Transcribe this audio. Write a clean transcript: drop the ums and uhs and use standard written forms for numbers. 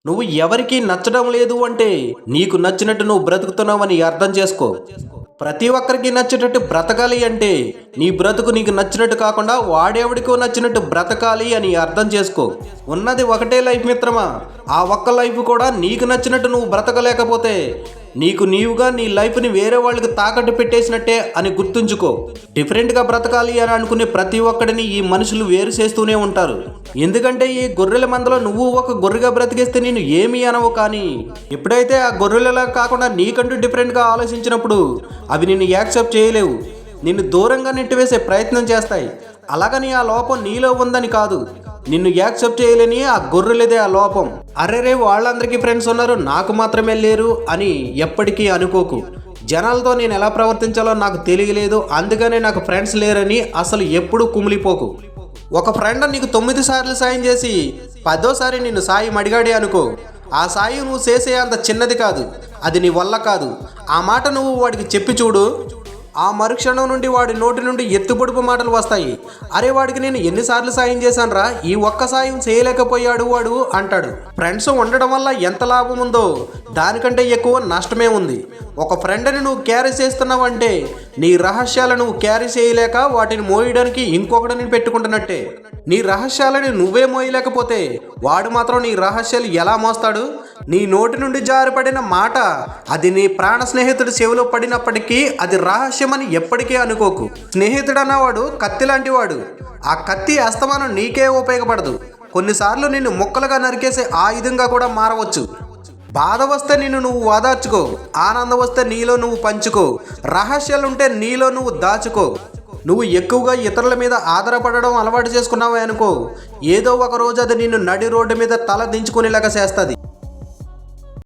నువ్వు ఎవరికీ నచ్చడం లేదు అంటే నీకు నచ్చినట్టు నువ్వు బ్రతుకుతున్నావని అర్థం చేసుకో. ప్రతి ఒక్కరికి నచ్చేటట్టు బ్రతకాలి అంటే నీ బ్రతుకు నీకు నచ్చినట్టు కాకుండా వాడెవడికో నచ్చినట్టు బ్రతకాలి అని అర్థం చేసుకో. ఉన్నది ఒకటే లైఫ్ మిత్రమా. ఆ ఒక్క లైఫ్ కూడా నీకు నచ్చినట్టు నువ్వు బ్రతకలేకపోతే నీకు నీవుగా నీ లైఫ్ని వేరే వాళ్ళకి తాకట్టు పెట్టేసినట్టే అని గుర్తుంచుకో. డిఫరెంట్గా బ్రతకాలి అని అనుకునే ప్రతి ఒక్కడిని ఈ మనుషులు వేరు చేస్తూనే ఉంటారు. ఎందుకంటే ఈ గొర్రెల మందలో నువ్వు ఒక గొర్రెగా బ్రతికేస్తే నేను ఏమీ అనవు, కానీ ఎప్పుడైతే ఆ గొర్రెలలా కాకుండా నీకంటూ డిఫరెంట్గా ఆలోచించినప్పుడు అవి నిన్ను యాక్సెప్ట్ చేయలేవు, నిన్ను దూరంగా నెట్టివేసే ప్రయత్నం చేస్తాయి. అలాగని ఆ లోపం నీలో ఉందని కాదు, నిన్ను యాక్సెప్ట్ చేయలేని ఆ గొర్రెలదే ఆ లోపం. అరేరే వాళ్ళందరికీ ఫ్రెండ్స్ ఉన్నారు, నాకు మాత్రమే లేరు అని ఎప్పటికీ అనుకోకు. జనాలతో నేను ఎలా ప్రవర్తించాలో నాకు తెలియలేదు, అందుకనే నాకు ఫ్రెండ్స్ లేరని అసలు ఎప్పుడూ కుమిలిపోకు. ఒక ఫ్రెండ్ నీకు 9 సార్లు సాయం చేసి 10వ నిన్ను సాయం అడిగాడే అనుకో, ఆ సాయం నువ్వు చేసే అంత చిన్నది కాదు, అది నీ వల్ల కాదు. ఆ మాట నువ్వు వాడికి చెప్పి చూడు, ఆ మరుక్షణం నుండి వాడి నోటి నుండి ఎత్తుపొడుపు మాటలు వస్తాయి. అరే వాడికి నేను ఎన్నిసార్లు సాయం చేశానురా, ఈ ఒక్క సాయం చేయలేకపోయాడు వాడు అంటాడు. ఫ్రెండ్స్ ఉండడం వల్ల ఎంత లాభం ఉందో దానికంటే ఎక్కువ నష్టమే ఉంది. ఒక ఫ్రెండ్ని నువ్వు క్యారీ చేస్తున్నావంటే నీ రహస్యాలను నువ్వు క్యారీ చేయలేక వాటిని మోయడానికి ఇంకొకటిని పెట్టుకుంటున్నట్టే. నీ రహస్యాలని నువ్వే మోయలేకపోతే వాడు మాత్రం నీ రహస్యాలు ఎలా మోస్తాడు? నీ నోటి నుండి జారిపడిన మాట అది నీ ప్రాణ స్నేహితుడి చెవిలో పడినప్పటికీ అది రహస్యమని ఎప్పటికీ అనుకోకు. స్నేహితుడు అన్నవాడు కత్తి లాంటి వాడు. ఆ కత్తి అస్తమానం నీకే ఉపయోగపడదు, కొన్నిసార్లు నిన్ను ముక్కలుగా నరికేసే ఆయుధంగా కూడా మారవచ్చు. బాధ వస్తే నిన్ను నువ్వు ఓదార్చుకో, ఆనందం వస్తే నీలో నువ్వు పంచుకో, రహస్యాలుంటే నీలో నువ్వు దాచుకో. నువ్వు ఎక్కువగా ఇతరుల మీద ఆధారపడడం అలవాటు చేసుకున్నావే అనుకో, ఏదో ఒక రోజు అది నిన్ను నడి రోడ్డు మీద తల దించుకునేలాగా చేస్తుంది.